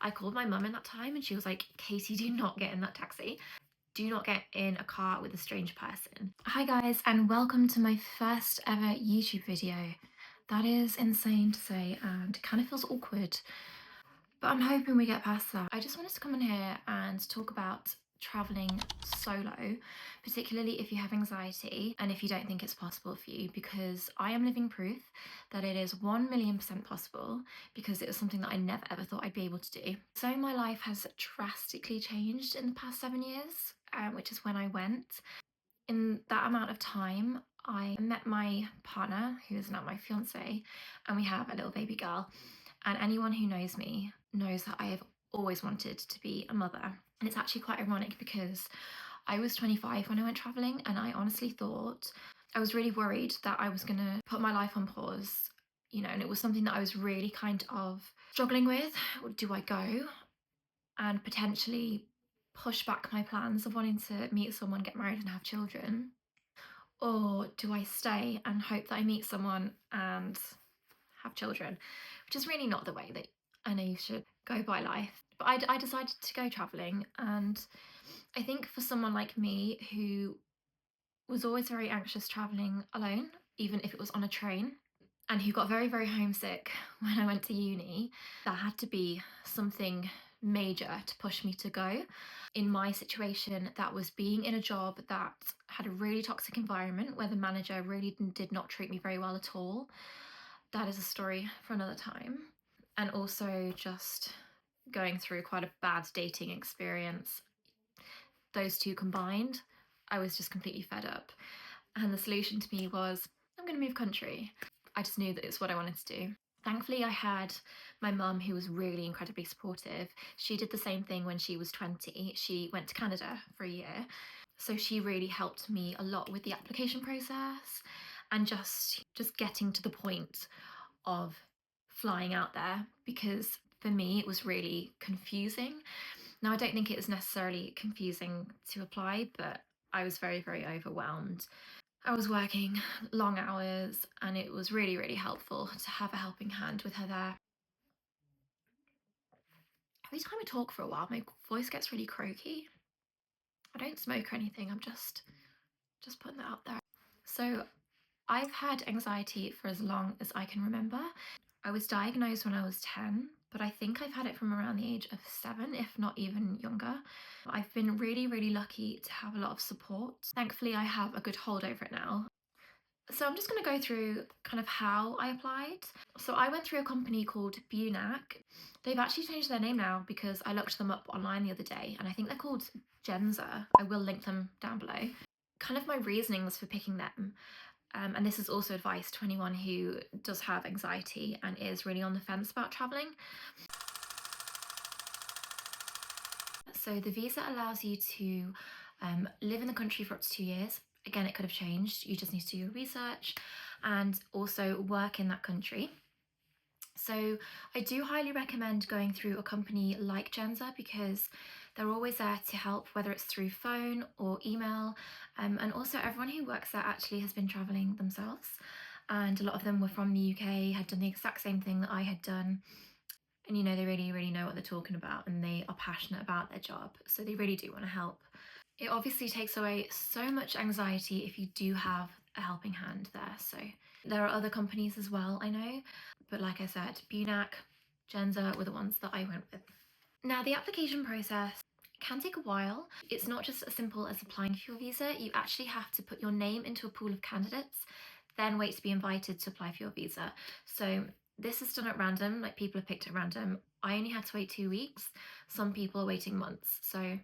I called my mum in that time and she was like, Katie, do not get in that taxi. Do not get in a car with a strange person. Hi guys, and welcome to my first ever YouTube video. That is insane to say and kind of feels awkward, but I'm hoping we get past that. I just wanted to come in here and talk about traveling solo, particularly if you have anxiety and if you don't think it's possible for you, because I am living proof that it is 1,000,000% possible, because it was something that I never ever thought I'd be able to do. So my life has drastically changed in the past 7 years, which is when I went. In that amount of time, I met my partner, who is now my fiance, and we have a little baby girl. And anyone who knows me knows that I have always wanted to be a mother. And it's actually quite ironic because I was 25 when I went traveling, and I honestly thought, I was really worried that I was going to put my life on pause, and it was something that I was really kind of struggling with. Do I go and potentially push back my plans of wanting to meet someone, get married, and have children? Or do I stay and hope that I meet someone and have children? Which is really not the way that I know you should go by life. But I decided to go traveling, and I think for someone like me who was always very anxious traveling alone, even if it was on a train, and who got very, very homesick when I went to uni, that had to be something major to push me to go. In my situation, that was being in a job that had a really toxic environment where the manager really did not treat me very well at all. That is a story for another time. And also just going through quite a bad dating experience. Those two combined, I was just completely fed up. And the solution to me was, I'm going to move country. I just knew that it's what I wanted to do. Thankfully, I had my mum, who was really incredibly supportive. She did the same thing when she was 20. She went to Canada for a year. So she really helped me a lot with the application process and just getting to the point of flying out there, because for me it was really confusing. Now, I don't think it was necessarily confusing to apply, but I was very, very overwhelmed. I was working long hours, and it was really, really helpful to have a helping hand with her there. Every time I talk for a while, my voice gets really croaky. I don't smoke or anything, I'm just putting that out there. So I've had anxiety for as long as I can remember. I was diagnosed when I was 10, but I think I've had it from around the age of 7, if not even younger. I've been really, really lucky to have a lot of support. Thankfully, I have a good hold over it now. So I'm just going to go through kind of how I applied. So I went through a company called Bunac. They've actually changed their name now because I looked them up online the other day, and I think they're called Genza. I will link them down below. Kind of my reasonings for picking them. And this is also advice to anyone who does have anxiety and is really on the fence about traveling. So the visa allows you to live in the country for up to 2 years. Again, it could have changed. You just need to do your research and also work in that country. So I do highly recommend going through a company like Genza, because they're always there to help, whether it's through phone or email. And also everyone who works there actually has been traveling themselves. And a lot of them were from the UK, had done the exact same thing that I had done. And they really, really know what they're talking about, and they are passionate about their job. So they really do want to help. It obviously takes away so much anxiety if you do have a helping hand there. So there are other companies as well, I know. But like I said, Bunac, Genza were the ones that I went with. Now, the application process can take a while. It's not just as simple as applying for your visa. You actually have to put your name into a pool of candidates, then wait to be invited to apply for your visa. So this is done at random, like people are picked at random. I only had to wait 2 weeks. Some people are waiting months. So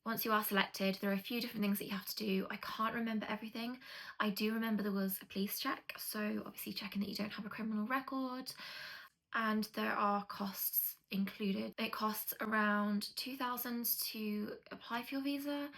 once you are selected, there are a few different things that you have to do. I can't remember everything. I do remember there was a police check, so obviously checking that you don't have a criminal record, and there are costs included. It costs around 2,000 to apply for your visa,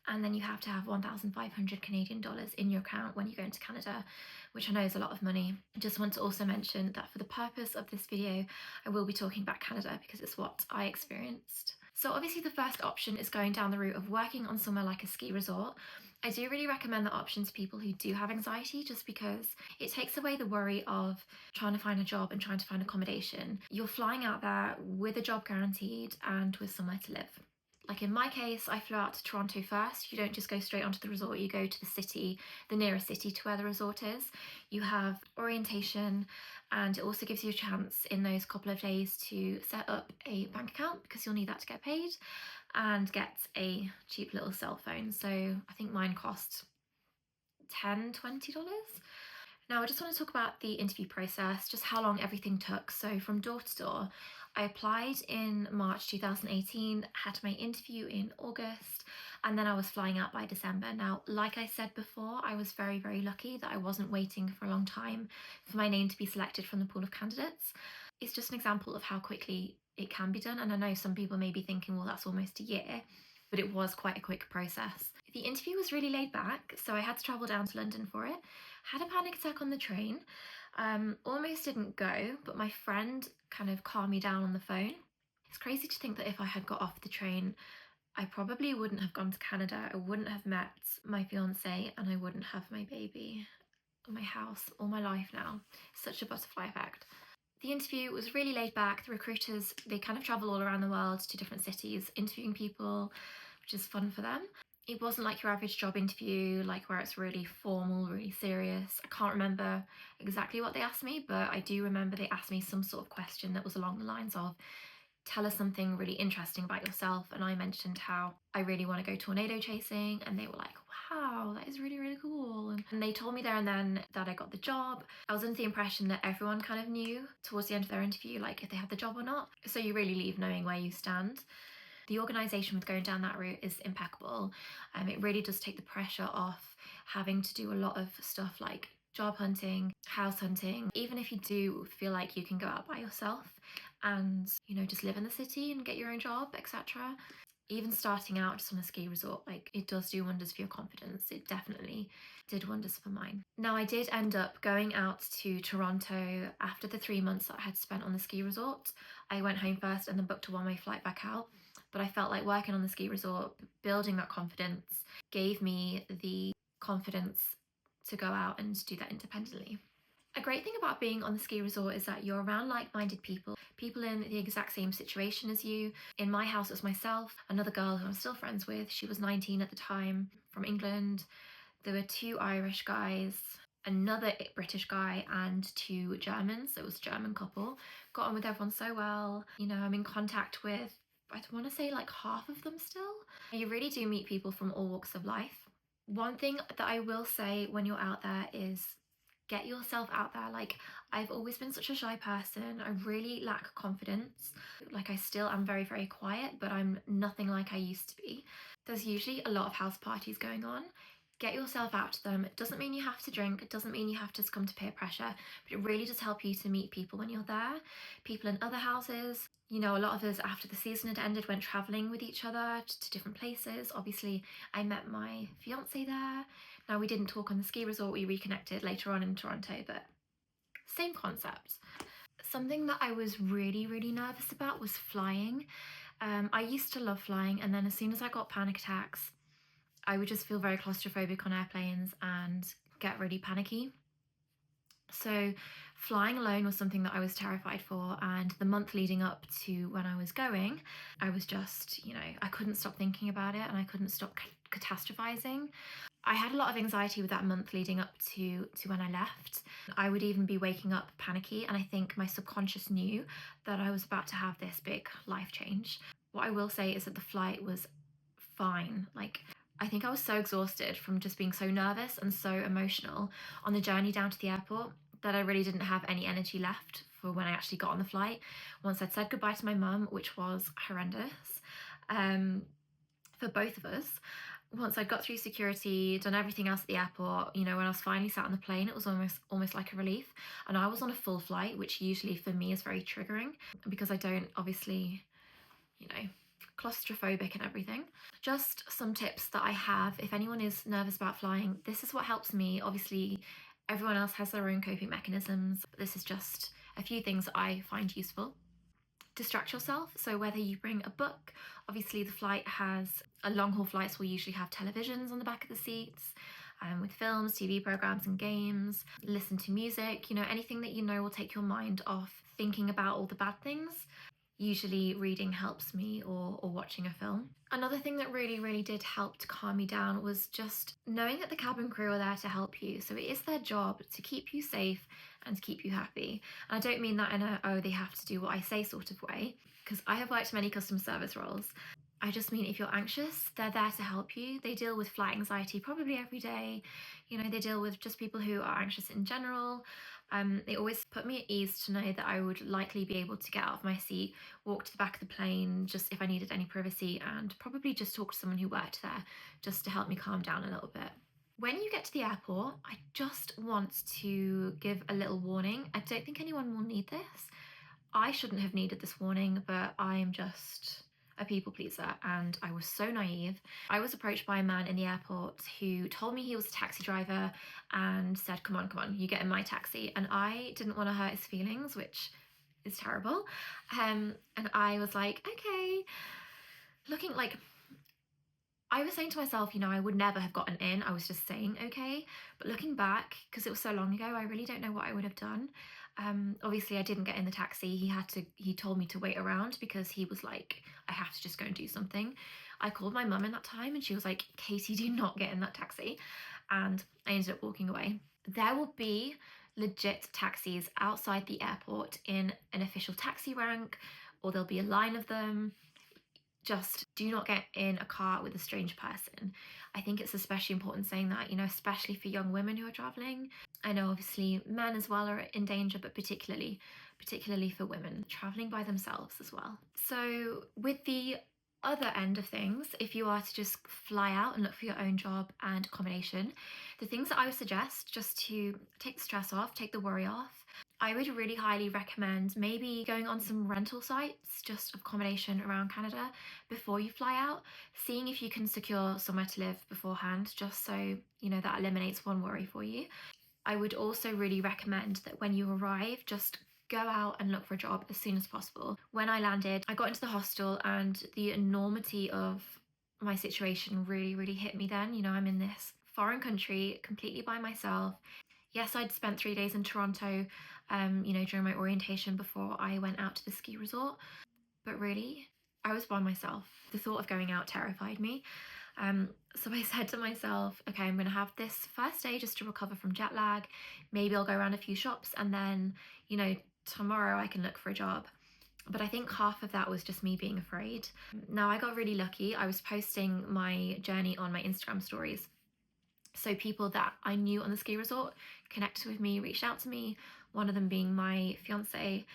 and then you have to have 1,500 Canadian dollars in your account when you go into Canada, which I know is a lot of money. I just want to also mention that for the purpose of this video, I will be talking about Canada because it's what I experienced. So obviously the first option is going down the route of working on somewhere like a ski resort. I do really recommend the option to people who do have anxiety, just because it takes away the worry of trying to find a job and trying to find accommodation. You're flying out there with a job guaranteed and with somewhere to live. Like in my case, I flew out to Toronto first. You don't just go straight onto the resort, you go to the city, the nearest city to where the resort is. You have orientation, and it also gives you a chance in those couple of days to set up a bank account, because you'll need that to get paid, and get a cheap little cell phone. So I think mine cost $10-20. Now I just want to talk about the interview process, just how long everything took. So from door to door, I applied in March 2018, had my interview in August, and then I was flying out by December. Now, like I said before, I was very, very lucky that I wasn't waiting for a long time for my name to be selected from the pool of candidates. It's just an example of how quickly it can be done. And I know some people may be thinking, well, that's almost a year, but it was quite a quick process. The interview was really laid back, so I had to travel down to London for it. Had a panic attack on the train. Almost didn't go, but my friend kind of calmed me down on the phone. It's crazy to think that if I had got off the train, I probably wouldn't have gone to Canada, I wouldn't have met my fiance, and I wouldn't have my baby, or my house, or my life now. Such a butterfly effect. The interview was really laid back. The recruiters, they kind of travel all around the world to different cities, interviewing people, which is fun for them. It wasn't like your average job interview, like where it's really formal, really serious. I can't remember exactly what they asked me, but I do remember they asked me some sort of question that was along the lines of, tell us something really interesting about yourself. And I mentioned how I really want to go tornado chasing, and they were like, wow, that is really, really cool. And they told me there and then that I got the job. I was under the impression that everyone kind of knew towards the end of their interview, like if they had the job or not. So you really leave knowing where you stand. The organisation with going down that route is impeccable. It really does take the pressure off having to do a lot of stuff like job hunting, house hunting. Even if you do feel like you can go out by yourself and, you know, just live in the city and get your own job, etc. Even starting out just on a ski resort, like, it does do wonders for your confidence. It definitely did wonders for mine. Now, I did end up going out to Toronto after the 3 months that I had spent on the ski resort. I went home first and then booked a one-way flight back out. But I felt like working on the ski resort, building that confidence, gave me the confidence to go out and do that independently. A great thing about being on the ski resort is that you're around like-minded people, people in the exact same situation as you. In my house, it was myself, another girl who I'm still friends with. She was 19 at the time, from England. There were 2 Irish guys, another British guy, and 2 Germans. So it was a German couple. Got on with everyone so well. You know, I'm in contact with, I want to say, like half of them still. You really do meet people from all walks of life. One thing that I will say when you're out there is get yourself out there. Like, I've always been such a shy person. I really lack confidence. Like, I still am very, very quiet, but I'm nothing like I used to be. There's usually a lot of house parties going on. Get yourself out to them. It doesn't mean you have to drink. It doesn't mean you have to succumb to peer pressure, but it really does help you to meet people when you're there. People in other houses. You know, a lot of us, after the season had ended, went traveling with each other to different places. Obviously, I met my fiance there. Now, we didn't talk on the ski resort. We reconnected later on in Toronto, but same concept. Something that I was really, really nervous about was flying. I used to love flying, and then as soon as I got panic attacks, I would just feel very claustrophobic on airplanes and get really panicky. So flying alone was something that I was terrified for, and the month leading up to when I was going, I was just, you know, I couldn't stop thinking about it and I couldn't stop catastrophizing. I had a lot of anxiety with that month leading up to when I left. I would even be waking up panicky, and I think my subconscious knew that I was about to have this big life change. What I will say is that the flight was fine. Like, I think I was so exhausted from just being so nervous and so emotional on the journey down to the airport that I really didn't have any energy left for when I actually got on the flight. Once I'd said goodbye to my mum, which was horrendous for both of us, once I'd got through security, done everything else at the airport, you know, when I was finally sat on the plane, it was almost like a relief. And I was on a full flight, which usually for me is very triggering because I don't obviously, you know, claustrophobic and everything. Just some tips that I have if anyone is nervous about flying. This is what helps me. Obviously, everyone else has their own coping mechanisms, but this is just a few things that I find useful. distract yourself. So whether you bring a book, obviously the flight has, long haul flights will usually have televisions on the back of the seats, with films, TV programs and games. Listen to music, anything that will take your mind off thinking about all the bad things. Usually reading helps me, or watching a film. Another thing that really did help to calm me down was just knowing that the cabin crew are there to help you. So it is their job to keep you safe and to keep you happy. And I don't mean that in a, oh, they have to do what I say sort of way, because I have worked many customer service roles. I just mean if you're anxious, they're there to help you. They deal with flight anxiety probably every day. They deal with just people who are anxious in general. It always put me at ease to know that I would likely be able to get out of my seat, walk to the back of the plane just if I needed any privacy, and probably just talk to someone who worked there just to help me calm down a little bit. When you get to the airport, I just want to give a little warning. I don't think anyone will need this. I shouldn't have needed this warning, but I'm just a people pleaser and I was so naive. I was approached by a man in the airport who told me he was a taxi driver and said, come on, you get in my taxi. And I didn't want to hurt his feelings, which is terrible. And I was like, okay. Looking like, I was saying to myself, I would never have gotten in. I was just saying, okay. But looking back, because it was so long ago, I really don't know what I would have done. Obviously I didn't get in the taxi. He told me to wait around because he was like, I have to just go and do something. I called my mum in that time and she was like, Katie, do not get in that taxi. And I ended up walking away. There will be legit taxis outside the airport in an official taxi rank, or there'll be a line of them. Just do not get in a car with a strange person. I think it's especially important saying that, especially for young women who are traveling. I know obviously men as well are in danger, but particularly for women traveling by themselves as well. So with the other end of things, if you are to just fly out and look for your own job and accommodation, the things that I would suggest just to take the stress off, take the worry off, I would really highly recommend maybe going on some rental sites just of accommodation around Canada before you fly out, seeing if you can secure somewhere to live beforehand, just so that eliminates one worry for you. I would also really recommend that when you arrive, just go out and look for a job as soon as possible. When I landed, I got into the hostel and the enormity of my situation really hit me then. I'm in this foreign country completely by myself. Yes, I'd spent 3 days in Toronto, during my orientation before I went out to the ski resort. But really, I was by myself. The thought of going out terrified me. So I said to myself, okay, I'm going to have this first day just to recover from jet lag. Maybe I'll go around a few shops and then, tomorrow I can look for a job. But I think half of that was just me being afraid. Now, I got really lucky. I was posting my journey on my Instagram stories. So people that I knew on the ski resort connected with me, reached out to me, one of them being my fiancé.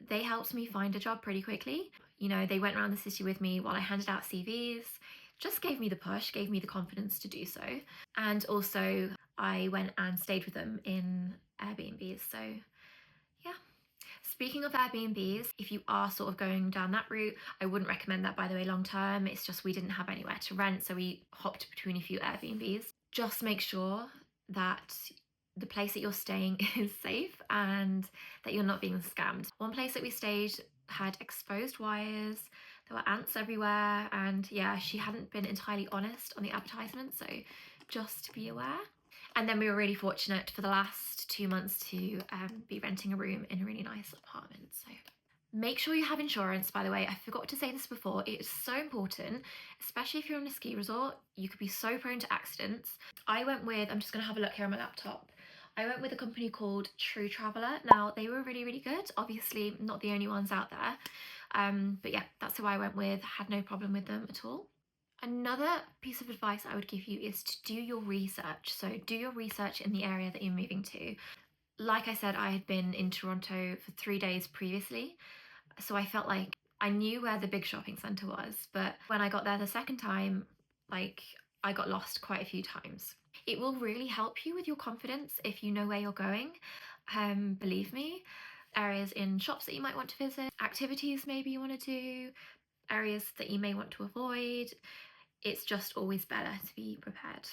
They helped me find a job pretty quickly. They went around the city with me while I handed out CVs, just gave me the push, gave me the confidence to do so. And also I went and stayed with them in Airbnbs. So yeah. Speaking of Airbnbs, if you are sort of going down that route, I wouldn't recommend that, by the way, long term. It's just we didn't have anywhere to rent, so we hopped between a few Airbnbs. Just make sure that the place that you're staying is safe and that you're not being scammed. One place that we stayed had exposed wires, there were ants everywhere, and yeah, she hadn't been entirely honest on the advertisement, so just be aware. And then we were really fortunate for the last 2 months to be renting a room in a really nice apartment. So make sure you have insurance, by the way. I forgot to say this before. It is so important, especially if you're on a ski resort. You could be so prone to accidents. I went with, I'm just going to have a look here on my laptop. I went with a company called True Traveller. Now, they were really good. Obviously, not the only ones out there. But yeah, that's who I went with. Had no problem with them at all. Another piece of advice I would give you is to do your research. So do your research in the area that you're moving to. Like I said, I had been in Toronto for 3 days previously, so I felt like I knew where the big shopping centre was, but when I got there the second time, I got lost quite a few times. It will really help you with your confidence if you know where you're going. Believe me, areas in shops that you might want to visit, activities maybe you want to do, areas that you may want to avoid. It's just always better to be prepared.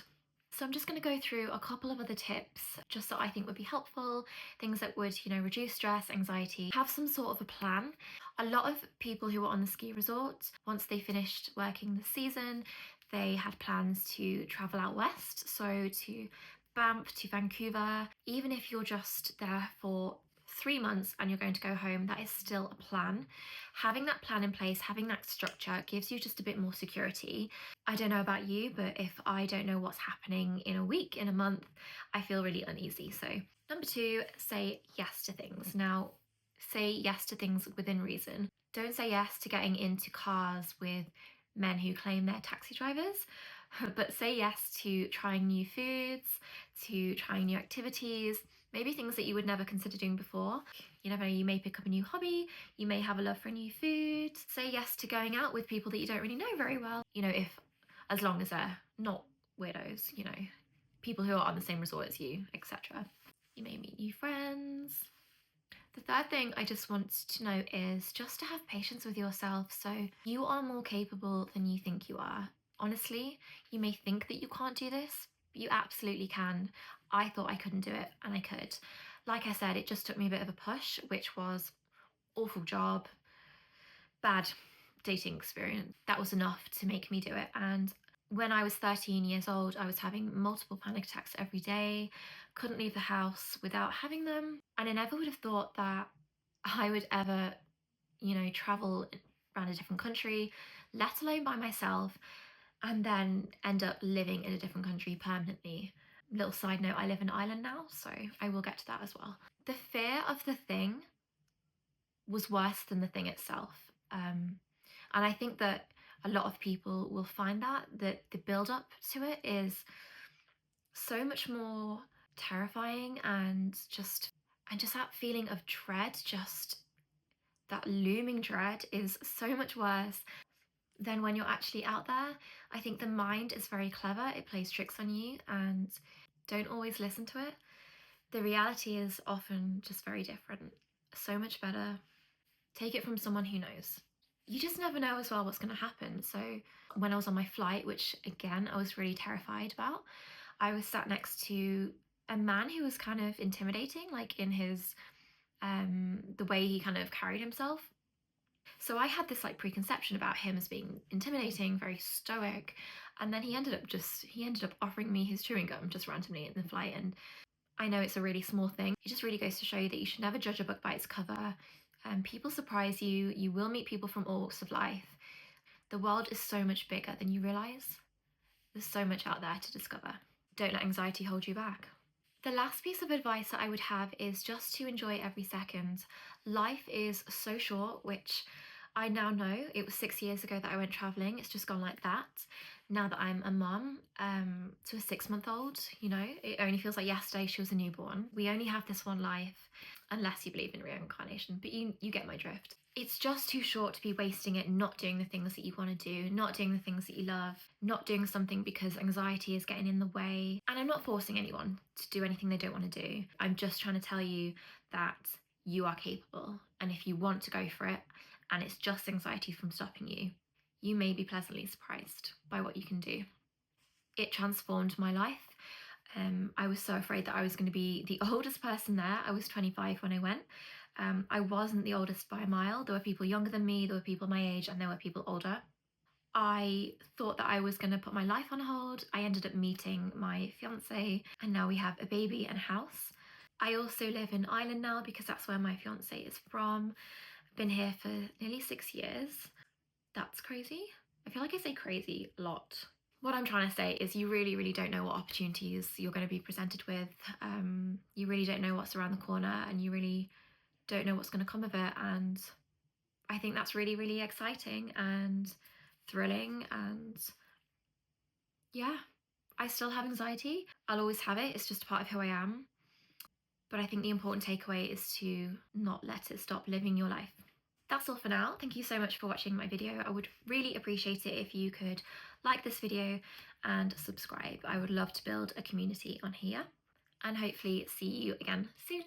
So I'm just going to go through a couple of other tips just that I think would be helpful, things that would, reduce stress, anxiety, have some sort of a plan. A lot of people who were on the ski resorts, once they finished working the season, they had plans to travel out west, so to Banff, to Vancouver. Even if you're just there for 3 months and you're going to go home, that is still a plan. Having that plan in place, having that structure gives you just a bit more security. I don't know about you, but if I don't know what's happening in a week, in a month, I feel really uneasy. So number 2, say yes to things. Now, say yes to things within reason. Don't say yes to getting into cars with men who claim they're taxi drivers, but say yes to trying new foods, to trying new activities, maybe things that you would never consider doing before. You never know, you may pick up a new hobby, you may have a love for new food. Say yes to going out with people that you don't really know very well, as long as they're not weirdos, people who are on the same resort as you, etc. You may meet new friends. The third thing I just want to note is just to have patience with yourself. So you are more capable than you think you are. Honestly, you may think that you can't do this, but you absolutely can. I thought I couldn't do it, and I could. Like I said, it just took me a bit of a push, which was awful job, bad dating experience. That was enough to make me do it. And when I was 13 years old, I was having multiple panic attacks every day, couldn't leave the house without having them. And I never would have thought that I would ever, travel around a different country, let alone by myself, and then end up living in a different country permanently. Little side note, I live in Ireland now, so I will get to that as well. The fear of the thing was worse than the thing itself. And I think that a lot of people will find that the build up to it is so much more terrifying, and just that feeling of dread, just that looming dread is so much worse than when you're actually out there. I think the mind is very clever, it plays tricks on you, and don't always listen to it. The reality is often just very different, so much better. Take it from someone who knows. You just never know as well what's going to happen. So when I was on my flight, which again I was really terrified about, I was sat next to a man who was kind of intimidating, like in his the way he kind of carried himself. So I had this like preconception about him as being intimidating, very stoic, and then he ended up offering me his chewing gum just randomly in the flight. And I know it's a really small thing. It just really goes to show you that you should never judge a book by its cover. People surprise you. You will meet people from all walks of life. The world is so much bigger than you realise. There's so much out there to discover. Don't let anxiety hold you back. The last piece of advice that I would have is just to enjoy every second. Life is so short, which I now know. It was 6 years ago that I went travelling. It's just gone like that. Now that I'm a mum to a 6-month-old, it only feels like yesterday she was a newborn. We only have this one life, unless you believe in reincarnation, but you get my drift. It's just too short to be wasting it not doing the things that you want to do, not doing the things that you love, not doing something because anxiety is getting in the way. And I'm not forcing anyone to do anything they don't want to do. I'm just trying to tell you that you are capable. And if you want to go for it, and it's just anxiety from stopping you, you may be pleasantly surprised by what you can do. It transformed my life. I was so afraid that I was going to be the oldest person there. I was 25 when I went. I wasn't the oldest by a mile. There were people younger than me, there were people my age, and there were people older. I thought that I was going to put my life on hold. I ended up meeting my fiancé, and now we have a baby and a house. I also live in Ireland now because that's where my fiancé is from. I've been here for nearly 6 years. That's crazy. I feel like I say crazy a lot. What I'm trying to say is you really, really don't know what opportunities you're going to be presented with. You really don't know what's around the corner, and you really don't know what's going to come of it. And I think that's really, really exciting and thrilling. And yeah, I still have anxiety. I'll always have it. It's just a part of who I am. But I think the important takeaway is to not let it stop living your life. That's all for now. Thank you so much for watching my video. I would really appreciate it if you could like this video and subscribe. I would love to build a community on here, and hopefully see you again soon.